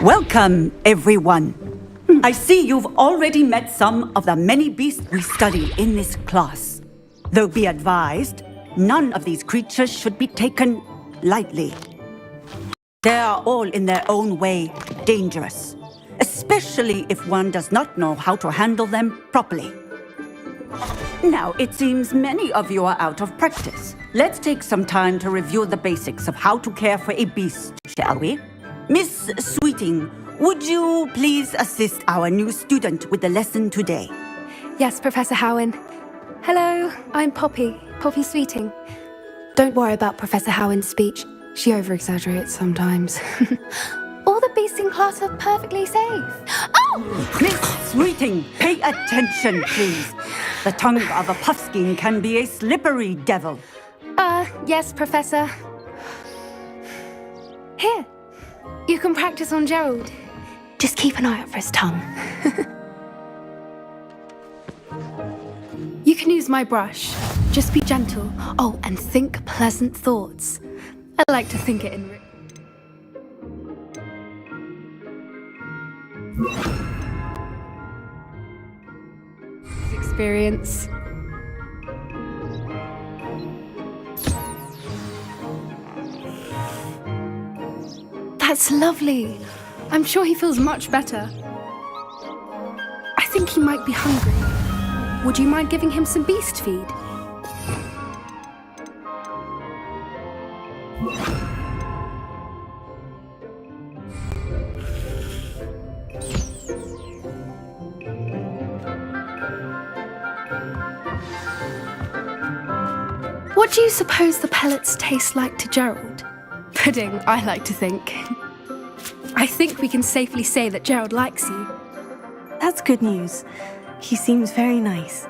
Welcome, everyone. I see you've already met some of the many beasts we study in this class. Though be advised, none of these creatures should be taken lightly. They are all in their own way dangerous, especially if one does not know how to handle them properly. Now, it seems many of you are out of practice. Let's take some time to review the basics of how to care for a beast, shall we? Miss Sweeting, would you please assist our new student with the lesson today? Yes, Professor Howin. Hello, I'm Poppy Sweeting. Don't worry about Professor Howin's speech. She over-exaggerates sometimes. All the beasts in class are perfectly safe. Oh! Miss Sweeting, pay attention, please. The tongue of a puffskein can be a slippery devil. Yes, Professor. Here, you can practice on Gerald. Just keep an eye out for his tongue. You can use my brush. Just be gentle. Oh, and think pleasant thoughts. I like to think it in experience. That's lovely. I'm sure he feels much better. I think he might be hungry. Would you mind giving him some beast feed? What do you suppose the pellets taste like to Gerald? Pudding, I like to think. I think we can safely say that Gerald likes you. That's good news. He seems very nice.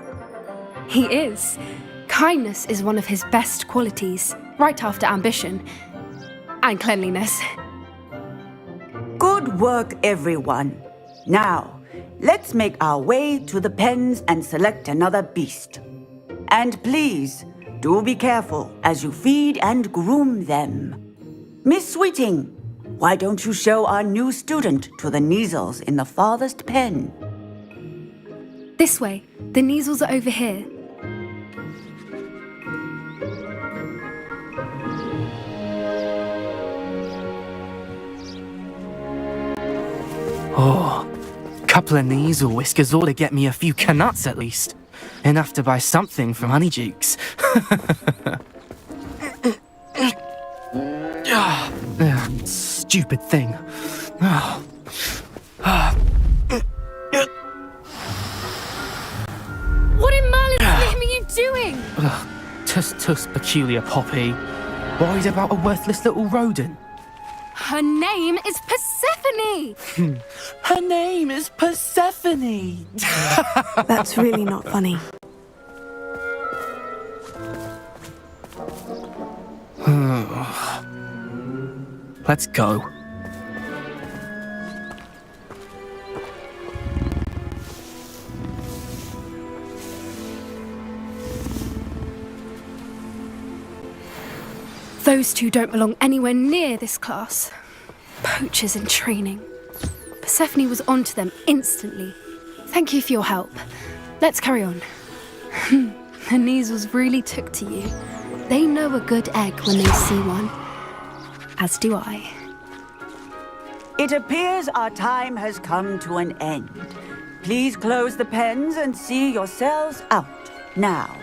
He is. Kindness is one of his best qualities, right after ambition and cleanliness. Good work, everyone. Now, let's make our way to the pens and select another beast. And please, do be careful as you feed and groom them. Miss Sweeting, why don't you show our new student to the Neasels in the farthest pen? This way. The Neasels are over here. Oh, couple of Neasel whiskers ought to get me a few canuts at least. Enough to buy something from Honeydukes. Stupid thing. What in Merlin's name are you doing? Tuss peculiar Poppy. Worried about a worthless little rodent? Her name is Persephone! Her name is Persephone! That's really not funny. Let's go. Those two don't belong anywhere near this class. Poachers in training. Persephone was onto them instantly. Thank you for your help. Let's carry on. The Neasels really took to you. They know a good egg when they see one. As do I. It appears our time has come to an end. Please close the pens and see yourselves out. Now,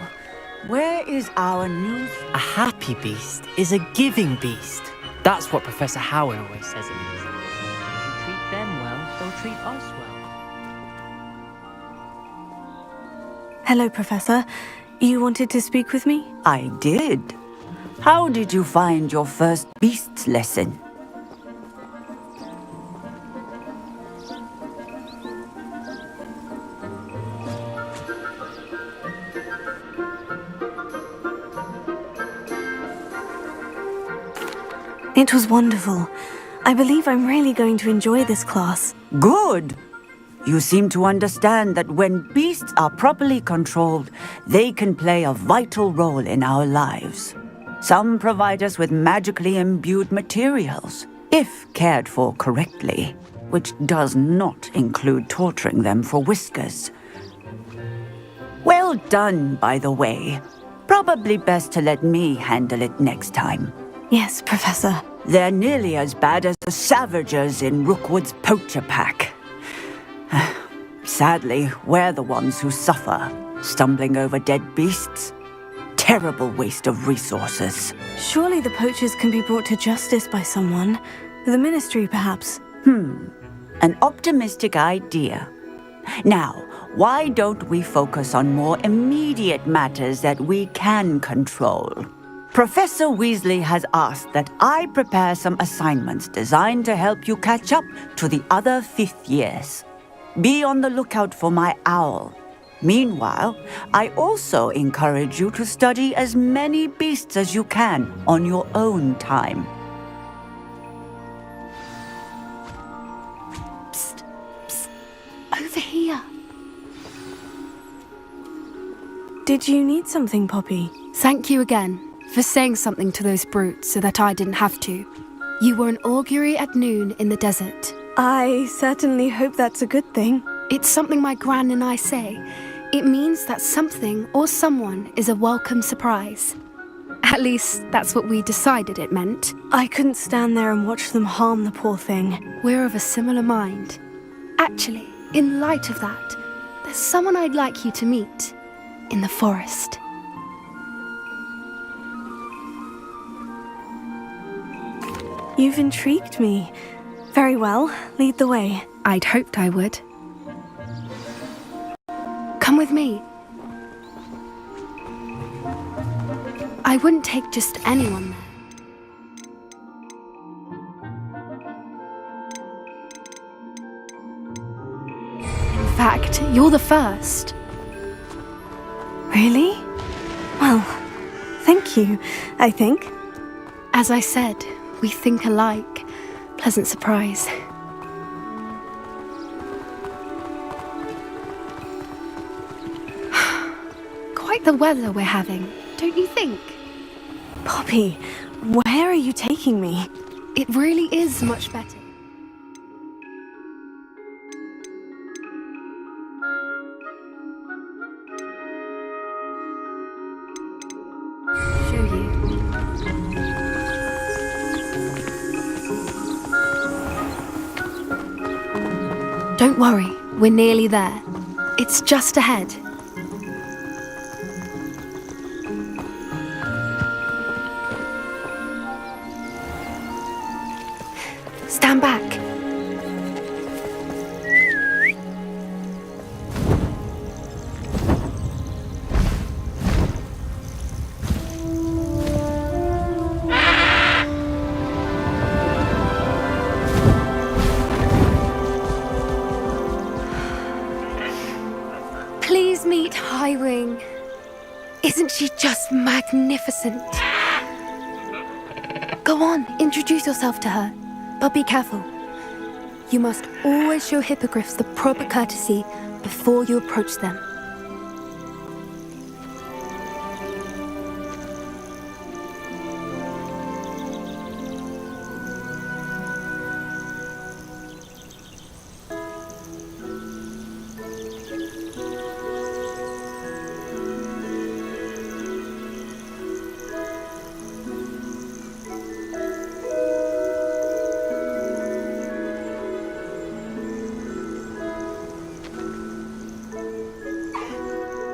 where is our new... A happy beast is a giving beast. That's what Professor Howin always says it is. If we treat them well, they'll treat us well. Hello, Professor. You wanted to speak with me? I did. How did you find your first beasts lesson? It was wonderful. I believe I'm really going to enjoy this class. Good. You seem to understand that when beasts are properly controlled, they can play a vital role in our lives. Some provide us with magically imbued materials, if cared for correctly. which does not include torturing them for whiskers. Well done, by the way. Probably best to let me handle it next time. Yes, Professor. They're nearly as bad as the Savagers in Rookwood's poacher pack. Sadly, we're the ones who suffer, stumbling over dead beasts. Terrible waste of resources. Surely the poachers can be brought to justice by someone. The Ministry, perhaps. An optimistic idea. Now, why don't we focus on more immediate matters that we can control? Professor Weasley has asked that I prepare some assignments designed to help you catch up to the other fifth years. Be on the lookout for my owl. Meanwhile, I also encourage you to study as many beasts as you can on your own time. Psst, psst, over here. Did you need something, Poppy? Thank you again for saying something to those brutes so that I didn't have to. You were an augury at noon in the desert. I certainly hope that's a good thing. It's something my gran and I say. It means that something or someone is a welcome surprise. At least, that's what we decided it meant. I couldn't stand there and watch them harm the poor thing. We're of a similar mind. Actually, in light of that, there's someone I'd like you to meet in the forest. You've intrigued me. Very well, lead the way. I'd hoped I would. Come with me. I wouldn't take just anyone there. In fact, you're the first. Really? Well, thank you, I think. As I said, we think alike. Pleasant surprise. Quite the weather we're having, don't you think? Poppy, where are you taking me? It really is much better. Show you. Don't worry, we're nearly there. It's just ahead. Stand back. Please meet Highwing. Isn't she just magnificent? Go on, introduce yourself to her. But be careful. You must always show hippogriffs the proper courtesy before you approach them.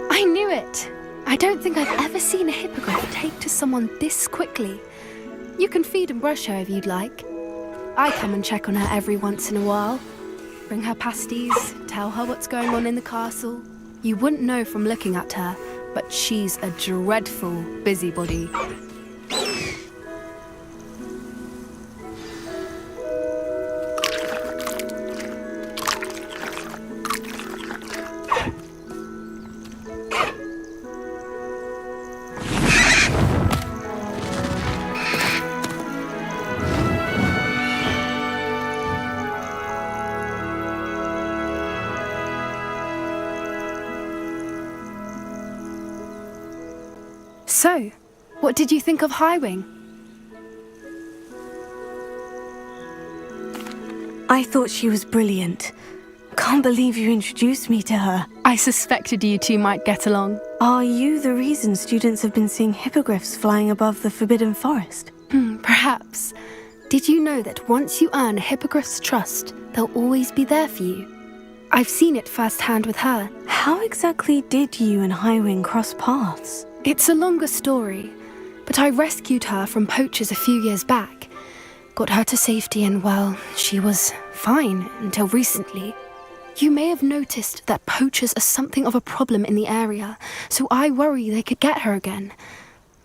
I knew it! I don't think I've ever seen a hippogriff take to someone this quickly. You can feed and brush her if you'd like. I come and check on her every once in a while. Bring her pasties, tell her what's going on in the castle. You wouldn't know from looking at her, but she's a dreadful busybody. So, what did you think of Highwing? I thought she was brilliant. Can't believe you introduced me to her. I suspected you two might get along. Are you the reason students have been seeing hippogriffs flying above the Forbidden Forest? Perhaps. Did you know that once you earn a hippogriff's trust, they'll always be there for you? I've seen it firsthand with her. How exactly did you and Hywin cross paths? It's a longer story, but I rescued her from poachers a few years back. Got her to safety and, well, she was fine until recently. You may have noticed that poachers are something of a problem in the area, so I worry they could get her again.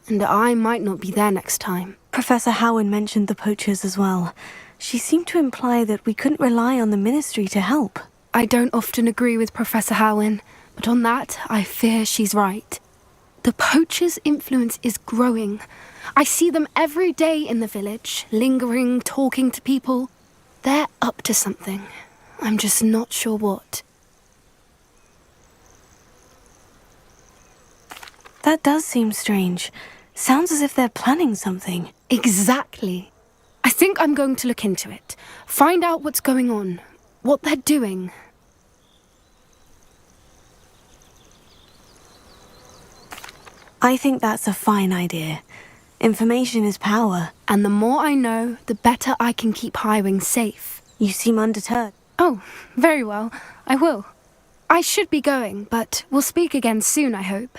And I might not be there next time. Professor Howin mentioned the poachers as well. She seemed to imply that we couldn't rely on the Ministry to help. I don't often agree with Professor Howin, but on that, I fear she's right. The poachers' influence is growing. I see them every day in the village, lingering, talking to people. They're up to something. I'm just not sure what. That does seem strange. Sounds as if they're planning something. Exactly. I think I'm going to look into it. Find out what's going on. What they're doing. I think that's a fine idea. Information is power. And the more I know, the better I can keep Hywin safe. You seem undeterred. Oh, very well. I will. I should be going, but we'll speak again soon, I hope.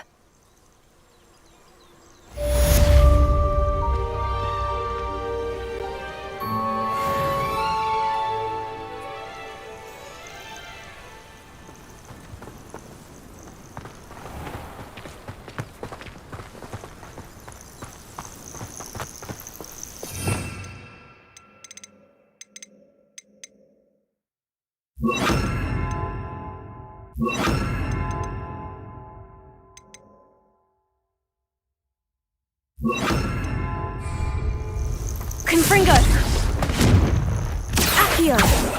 Confringo! Accio!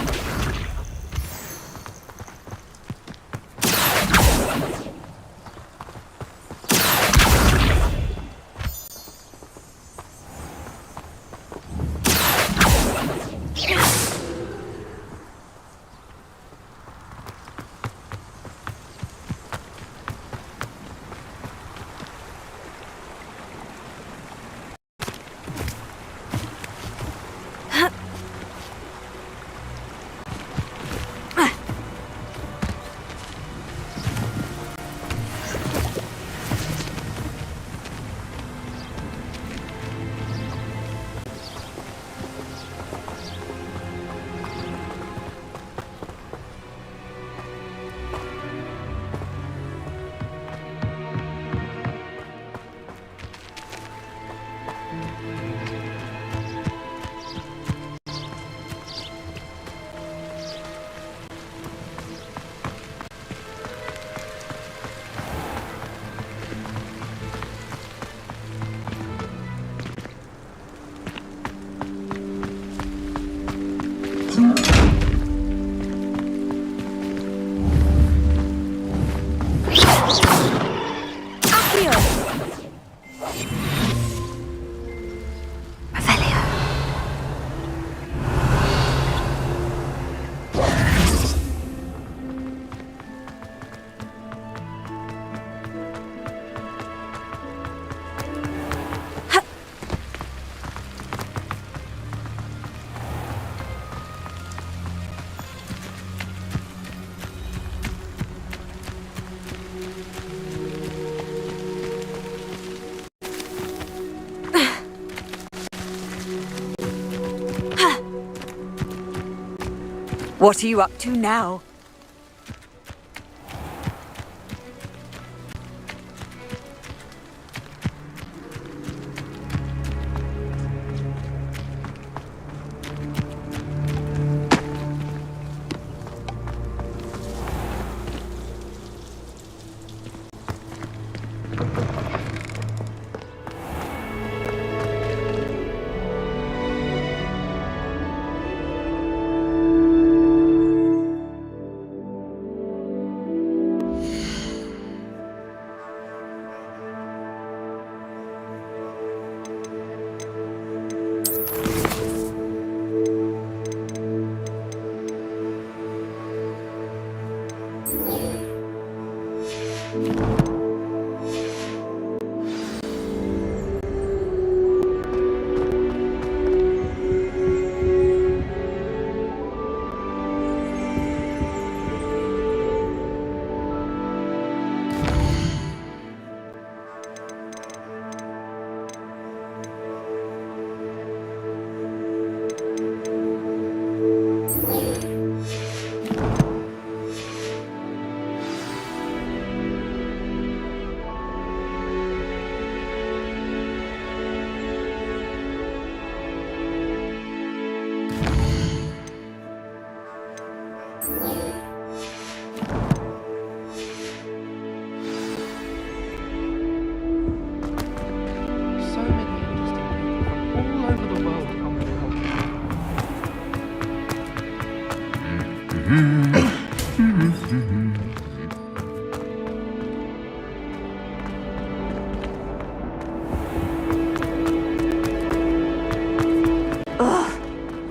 What are you up to now? So many interesting people from all over the world come to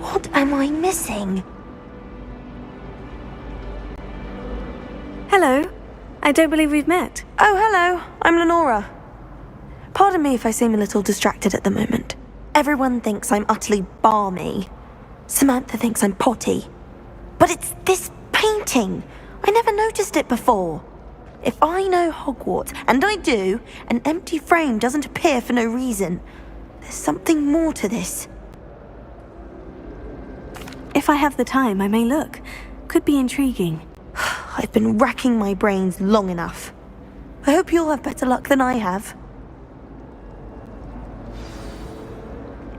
What am I missing? Hello. I don't believe we've met. Oh, hello. I'm Lenora. Pardon me if I seem a little distracted at the moment. Everyone thinks I'm utterly balmy. Samantha thinks I'm potty. But it's this painting. I never noticed it before. If I know Hogwarts, and I do, an empty frame doesn't appear for no reason. There's something more to this. If I have the time, I may look. Could be intriguing. I've been racking my brains long enough. I hope you'll have better luck than I have.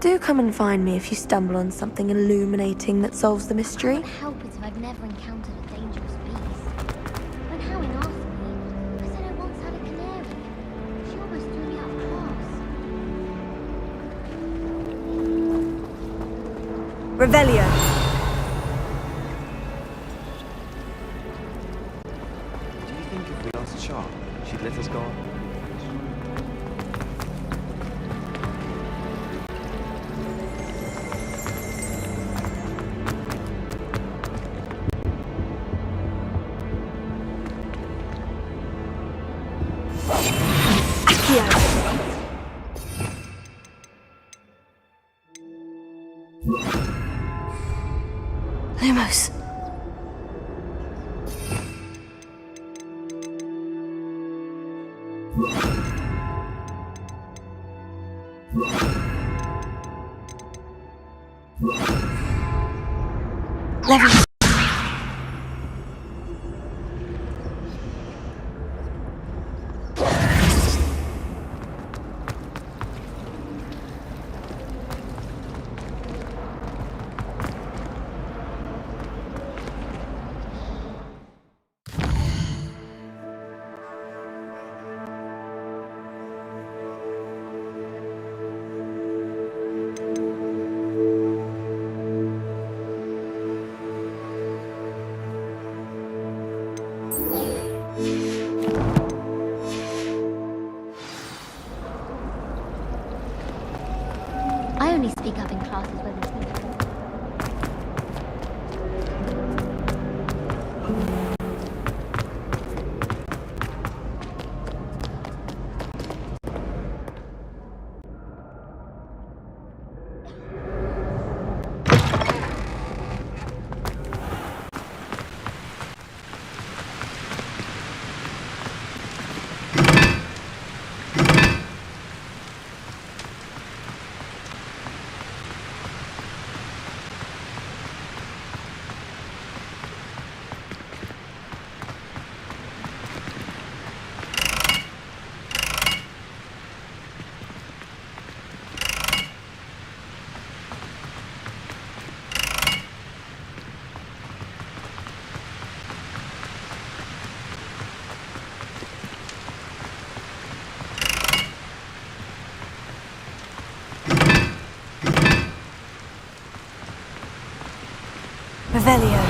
Do come and find me if you stumble on something illuminating that solves the mystery. I can't help it if I've never encountered a dangerous beast. When Howin asked me, I said I once had a canary. She almost threw me out of class. Revelio. Do you think if we asked Sharp, she'd let us go on? Lumos. Levy. I only speak up in classes where we speak. Revelio.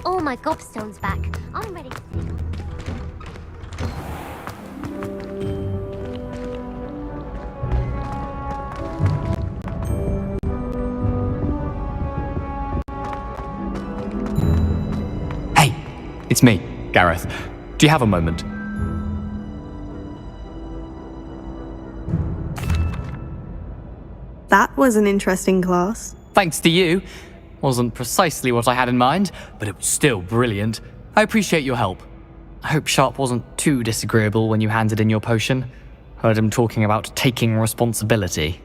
all my gobstones back. I'm ready to take on. Hey, it's me, Gareth. Do you have a moment? That was an interesting class. Thanks to you. Wasn't precisely what I had in mind, but it was still brilliant. I appreciate your help. I hope Sharp wasn't too disagreeable when you handed in your potion. Heard him talking about taking responsibility.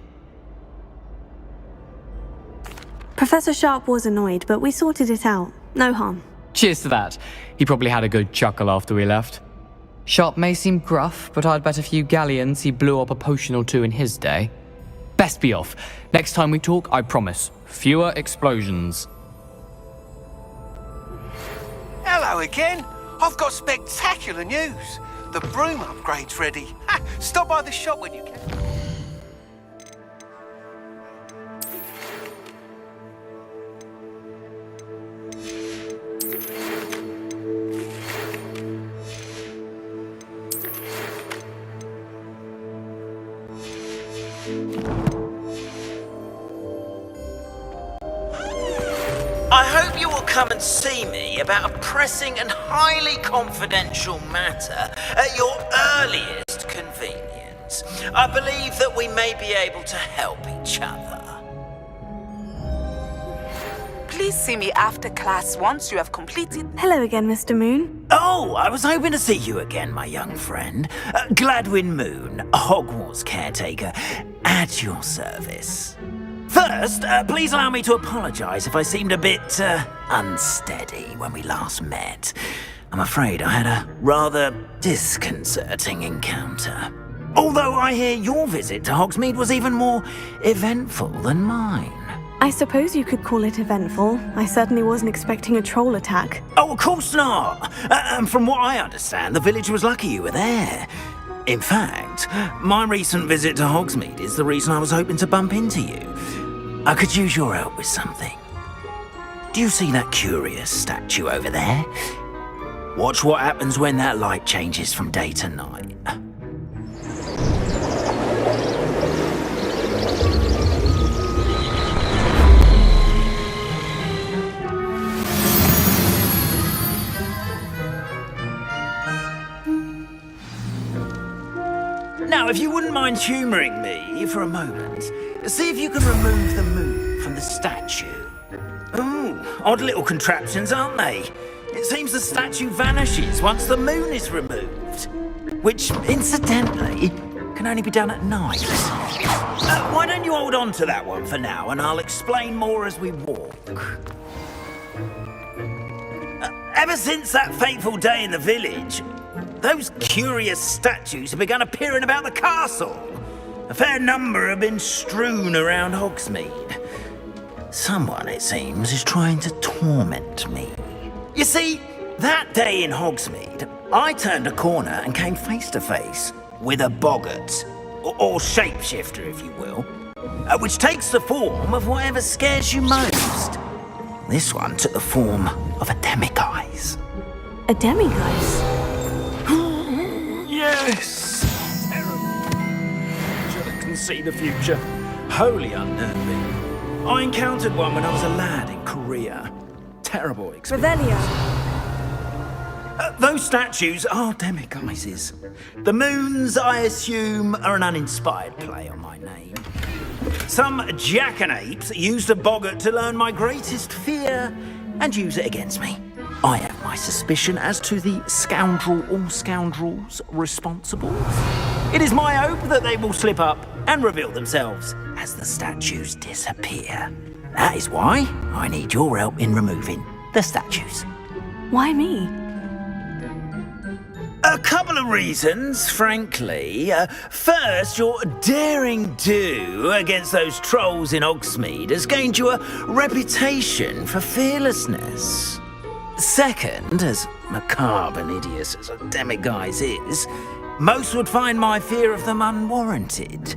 Professor Sharp was annoyed, but we sorted it out. No harm. Cheers to that. He probably had a good chuckle after we left. Sharp may seem gruff, but I'd bet a few galleons he blew up a potion or two in his day. Best be off. Next time we talk, I promise, fewer explosions. Hello again. I've got spectacular news. The broom upgrade's ready. Ha, stop by the shop when you can. I hope you will come and see me about a pressing and highly confidential matter at your earliest convenience. I believe that we may be able to help each other. Please see me after class once you have completed... Hello again, Mr. Moon. Oh, I was hoping to see you again, my young friend. Gladwin Moon, Hogwarts caretaker, at your service. First, please allow me to apologise if I seemed a bit, unsteady when we last met. I'm afraid I had a rather disconcerting encounter. Although I hear your visit to Hogsmeade was even more eventful than mine. I suppose you could call it eventful. I certainly wasn't expecting a troll attack. Oh, of course not! And from what I understand, the village was lucky you were there. In fact, my recent visit to Hogsmeade is the reason I was hoping to bump into you. I could use your help with something. Do you see that curious statue over there? Watch what happens when that light changes from day to night. Now, if you wouldn't mind humouring me for a moment, see if you can remove the moon from the statue. Ooh, odd little contraptions, aren't they? It seems the statue vanishes once the moon is removed. Which, incidentally, can only be done at night. Why don't you hold on to that one for now, and I'll explain more as we walk. Ever since that fateful day in the village, those curious statues have begun appearing about the castle. A fair number have been strewn around Hogsmeade. Someone, it seems, is trying to torment me. You see, that day in Hogsmeade, I turned a corner and came face to face with a boggart, or shapeshifter, if you will, which takes the form of whatever scares you most. This one took the form of a demiguise. A demiguise? Yes! Terrible. Can see the future. Wholly unnerving. I encountered one when I was a lad in Korea. Terrible experience. Revelio. Those statues are demiguises. The moons, I assume, are an uninspired play on my name. Some jackanapes used a boggart to learn my greatest fear and use it against me. I have my suspicion as to the scoundrel or scoundrels responsible. It is my hope that they will slip up and reveal themselves as the statues disappear. That is why I need your help in removing the statues. Why me? A couple of reasons, frankly. First, your daring do against those trolls in Hogsmeade has gained you a reputation for fearlessness. Second, as macabre and hideous as a demiguise is, most would find my fear of them unwarranted.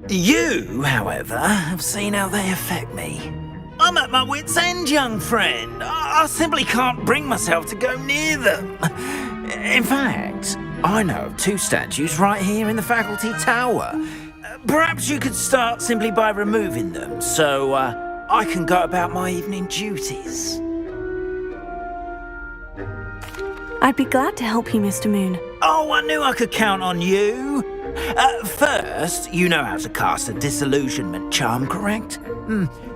You, however, have seen how they affect me. I'm at my wit's end, young friend. I simply can't bring myself to go near them. In fact, I know of 2 statues right here in the faculty tower. Perhaps you could start simply by removing them, so I can go about my evening duties. I'd be glad to help you, Mr. Moon. Oh, I knew I could count on you. First, you know how to cast a disillusionment charm, correct?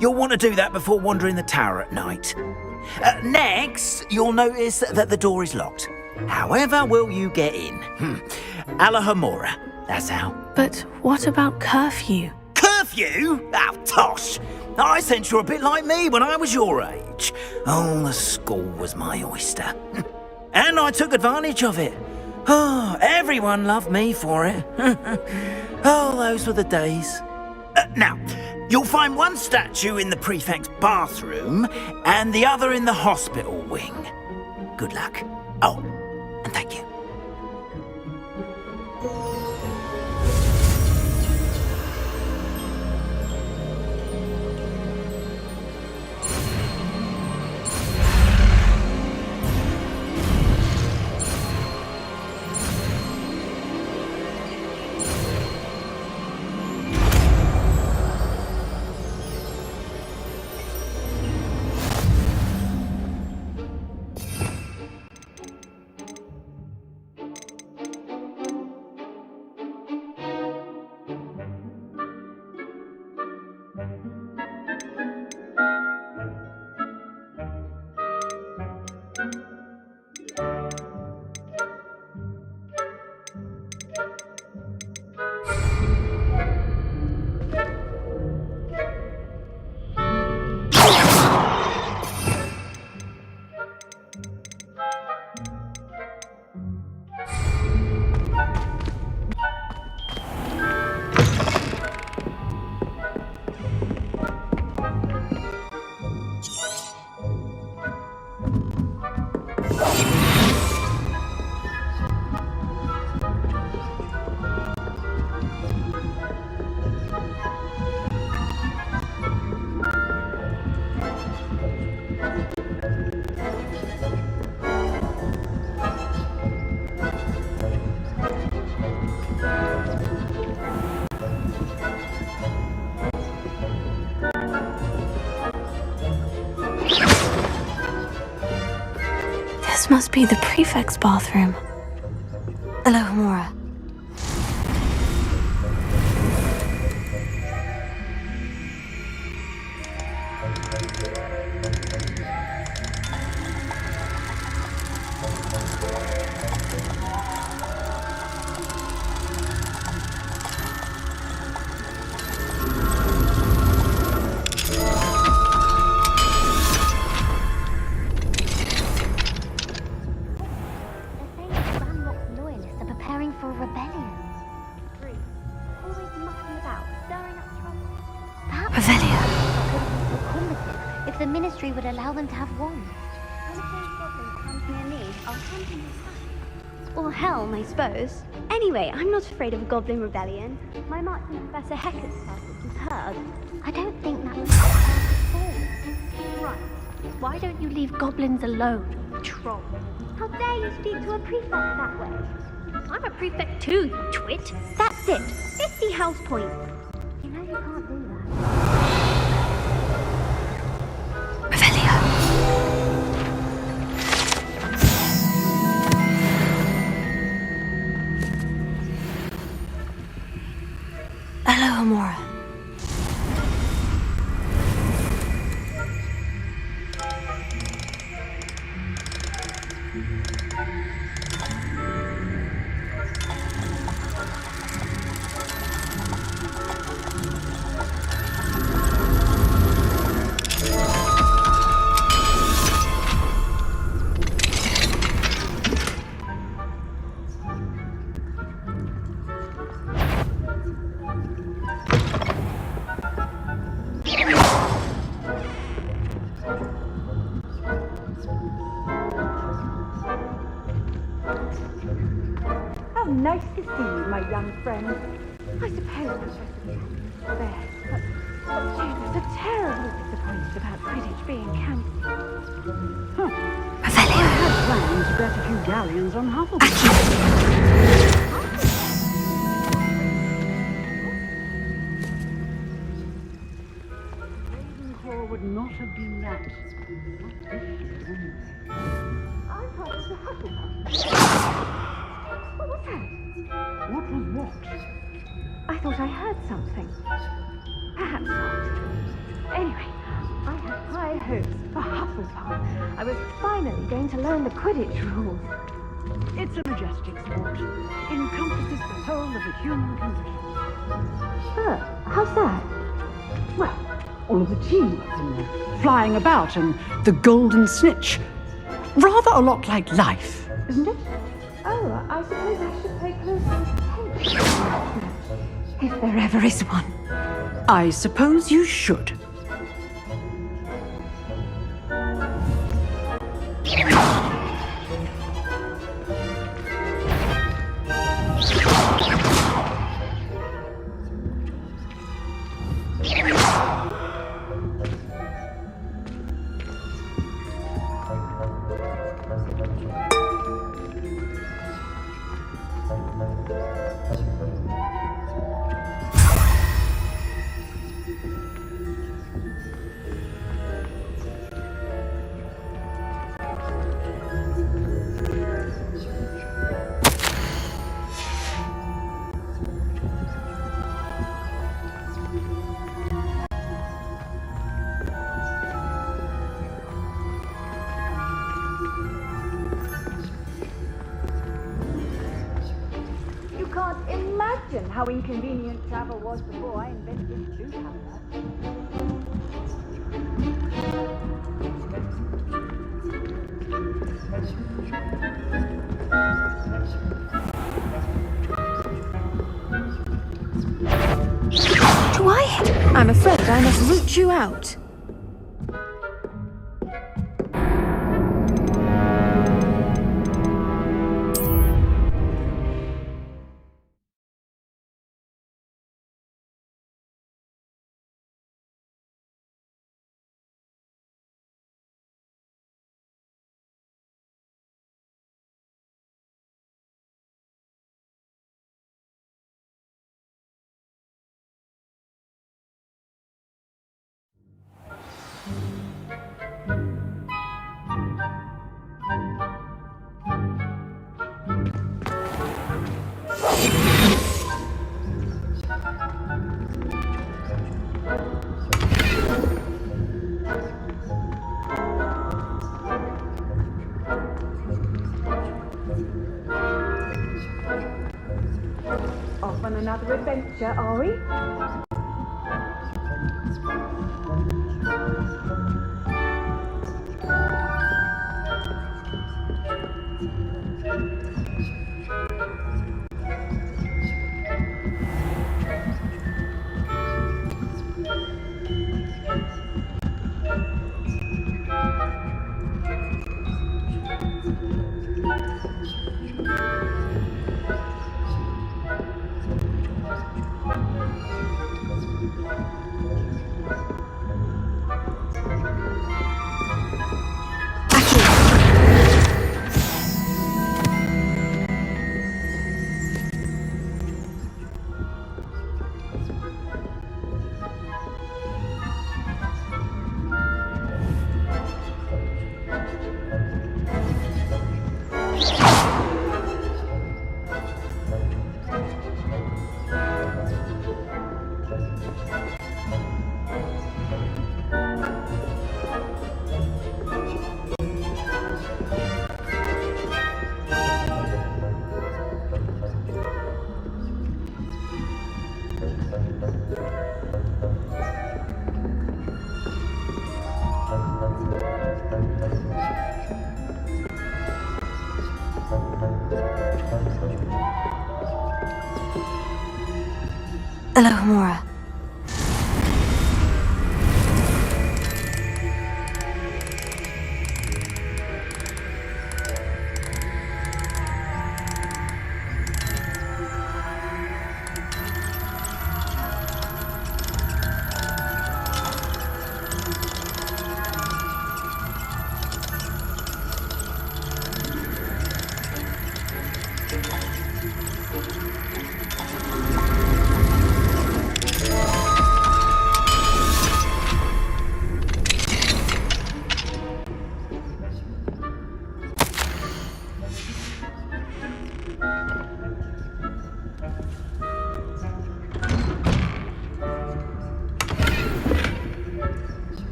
You'll want to do that before wandering the tower at night. Next, you'll notice that the door is locked. However will you get in? Alahomora, that's how. But what about curfew? Curfew? Oh, tosh! I sense you're a bit like me when I was your age. Oh, the school was my oyster. And I took advantage of it. Oh, everyone loved me for it. Oh, those were the days. Now, you'll find one statue in the prefect's bathroom and the other in the hospital wing. Good luck. Oh, and thank you. This must be the prefect's bathroom. Alahomora. The Ministry would allow them to have one. One of those goblins comes near me, I'll hand him his sight. Or helm, I suppose. Anyway, I'm not afraid of a goblin rebellion. My march in Professor Hecker's class was superb. I don't think that was before. Right. Why don't you leave goblins alone, troll? How dare you speak to a prefect that way? I'm a prefect too, you twit. That's it. 50 house points. You know you can't do that. Alahomora. Nice to see you, my young friend. I suppose Professor there, but Students are terribly disappointed about Quidditch being cancelled. I had planned to bet a few galleons on Hufflepuff. Ravenclaw would not have been that. Not this year, anyway. I thought it was a Hufflepuff. What was that? What was what? I thought I heard something. Perhaps not. Anyway, I had high hopes for Hufflepuff. I was finally going to learn the Quidditch rules. It's a majestic sport. Encompasses the whole of the human condition. How's that? Well, all of the teamwork in there, flying about, and the golden snitch. Rather a lot like life, isn't it? Oh, I suppose I should pay closer attention. If there ever is one. I suppose you should. How inconvenient travel was before I invented Chewcumber. I'm afraid I must root you out. Off on another adventure, are we? Alohomora.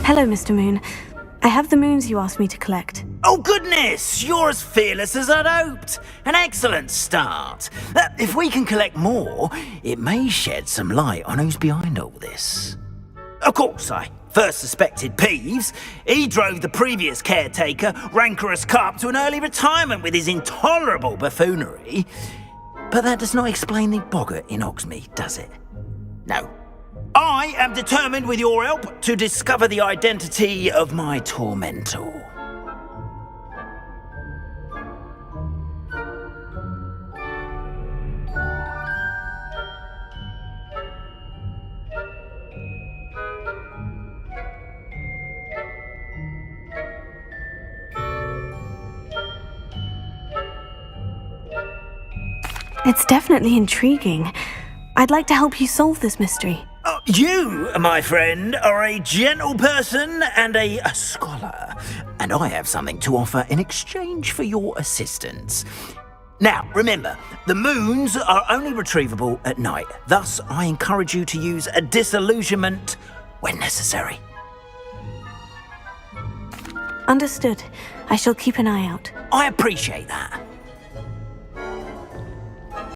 Hello, Mr. Moon. I have the moons you asked me to collect. Oh goodness, you're as fearless as I'd hoped. An excellent start. If we can collect more, it may shed some light on who's behind all this. Of course, I first suspected Peeves. He drove the previous caretaker, Rancorous Carp, to an early retirement with his intolerable buffoonery. But that does not explain the boggart in Hogsmeade, does it? No. I am determined, with your help, to discover the identity of my tormentor. It's definitely intriguing. I'd like to help you solve this mystery. You, my friend, are a gentle person and a scholar, and I have something to offer in exchange for your assistance. Now, remember, the moons are only retrievable at night. Thus, I encourage you to use a disillusionment when necessary. Understood. I shall keep an eye out. I appreciate that.